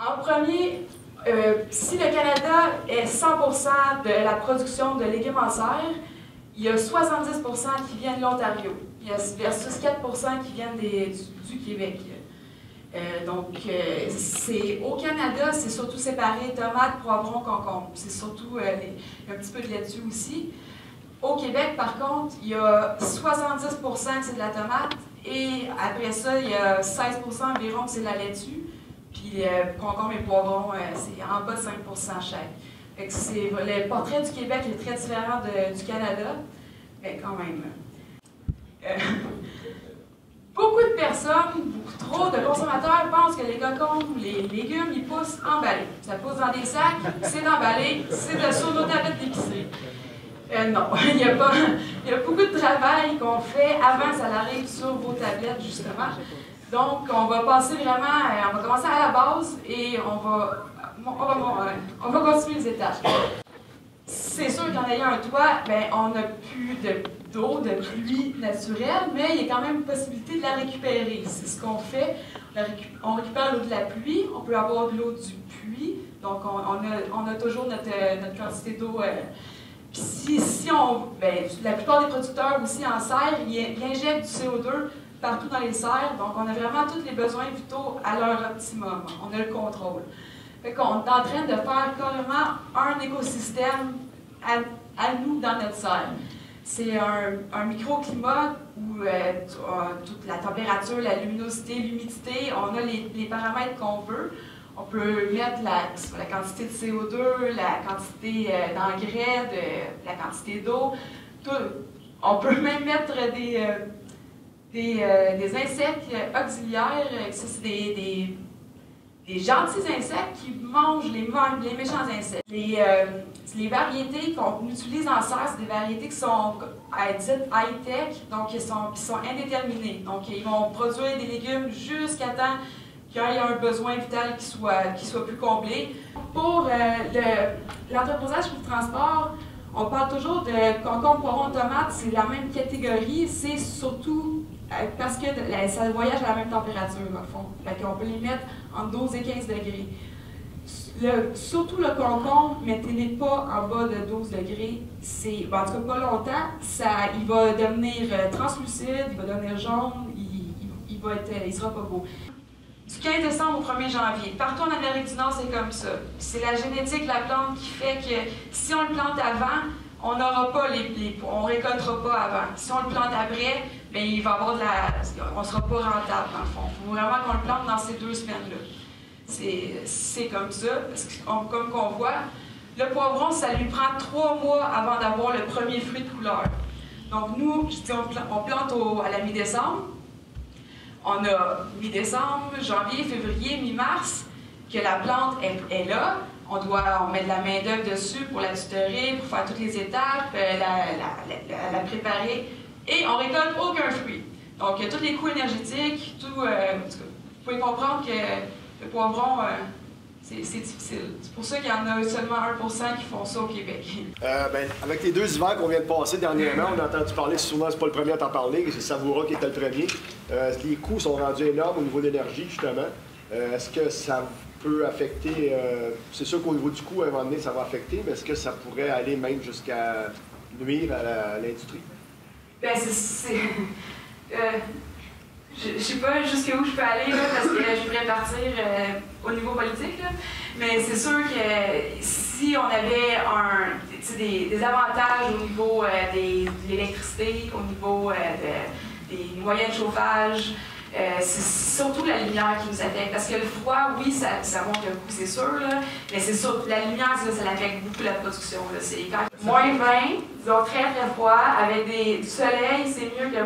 En premier, si le Canada est 100% de la production de légumes en serre, il y a 70% qui viennent de l'Ontario, versus 4% qui viennent du Québec. Au Canada, c'est surtout séparé tomates, poivrons, concombres. C'est surtout un petit peu de laitue aussi. Au Québec, par contre, il y a 70% que c'est de la tomate, et après ça, il y a 16% environ que c'est de la laitue. Puis concombres et poivrons, c'est en bas de 5% chaque. Le portrait du Québec est très différent du Canada, mais quand même. Beaucoup de personnes, trop de consommateurs pensent que les concombres ou les légumes, ils poussent emballés. Ça pousse dans des sacs, c'est emballé, c'est sur nos tablettes d'épicerie. Non, il y a beaucoup de travail qu'on fait avant que ça arrive sur vos tablettes, justement. Donc, on va passer vraiment, on va commencer à la base et on va continuer les étapes. C'est sûr qu'en ayant un toit, on n'a plus d'eau, de pluie naturelle, mais il y a quand même une possibilité de la récupérer. C'est ce qu'on fait. On récupère l'eau de la pluie, on peut avoir de l'eau du puits, donc on a toujours notre quantité d'eau. La plupart des producteurs aussi en serre, ils injectent du CO2 partout dans les serres, donc on a vraiment tous les besoins vitaux à leur optimum. On a le contrôle. Fait qu'on est en train de faire carrément un écosystème à nous dans notre serre. C'est un microclimat où toute la température, la luminosité, l'humidité, on a les paramètres qu'on veut. On peut mettre la quantité de CO2, la quantité d'engrais, la quantité d'eau. On peut même mettre des insectes auxiliaires. Ça, c'est des gentils insectes qui mangent les méchants insectes. Les variétés qu'on utilise en serre, c'est des variétés qui sont dites high-tech, donc qui sont indéterminées. Donc, ils vont produire des légumes jusqu'à temps qu'il y ait un besoin vital qui soit plus comblé. Pour l'entreposage et le transport, on parle toujours de concombres, poivrons, tomates, c'est la même catégorie, c'est surtout parce que ça voyage à la même température, dans le fond. On peut les mettre entre 12 et 15 degrés. Surtout le concombre, mettez-les pas en bas de 12 degrés. En tout cas, pas longtemps. Il va devenir translucide, il va devenir jaune, il sera pas beau. Du 15 décembre au 1er janvier, partout en Amérique du Nord, c'est comme ça. C'est la génétique de la plante qui fait que si on le plante avant, on n'aura pas on récoltera pas avant. Si on le plante après, il va avoir on ne sera pas rentable dans le fond. Il faut vraiment qu'on le plante dans ces 2 semaines-là. C'est comme ça, parce que comme qu'on voit, le poivron, ça lui prend 3 mois avant d'avoir le premier fruit de couleur. Donc nous, on plante à la mi-décembre. On a mi-décembre, janvier, février, mi-mars, que la plante est là. On met de la main-d'œuvre dessus pour la tutorer, pour faire toutes les étapes, la préparer. Et on récolte aucun fruit. Donc, tous les coûts énergétiques, vous pouvez comprendre que le poivron, c'est difficile. C'est pour ça qu'il y en a seulement 1% qui font ça au Québec. Avec les 2 hivers qu'on vient de passer dernièrement, on a entendu parler, souvent c'est pas le premier à t'en parler, c'est Savoura qui était le premier. Les coûts sont rendus énormes au niveau de l'énergie, justement. Est-ce que ça peut affecter, c'est sûr qu'au niveau du coût, à un moment donné, ça va affecter, mais est-ce que ça pourrait aller même jusqu'à nuire à l'industrie? Je ne sais pas jusqu'où je peux aller, là, parce que je voudrais partir au niveau politique, là. Mais c'est sûr que si on avait des avantages au niveau de l'électricité, au niveau des moyens de chauffage, c'est surtout la lumière qui nous affecte. Parce que le froid, oui, ça monte un coup, c'est sûr, là, mais c'est sûr, la lumière, ça affecte beaucoup la production. C'est moins 20, disons très très froid, avec du soleil, c'est mieux que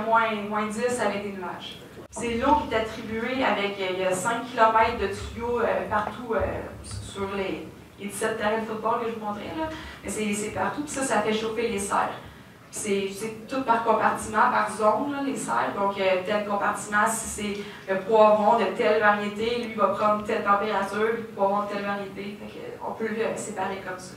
moins 10 avec des nuages. C'est l'eau qui est attribuée il y a 5 km de tuyaux partout sur les 17 terrains de football que je vous montrais, là. Mais c'est partout, puis ça fait chauffer les serres. C'est tout par compartiment, par zone, là, les serres. Donc, tel compartiment, si c'est le poivron de telle variété, lui va prendre telle température, puis le poivron de telle variété. On peut le séparer comme ça.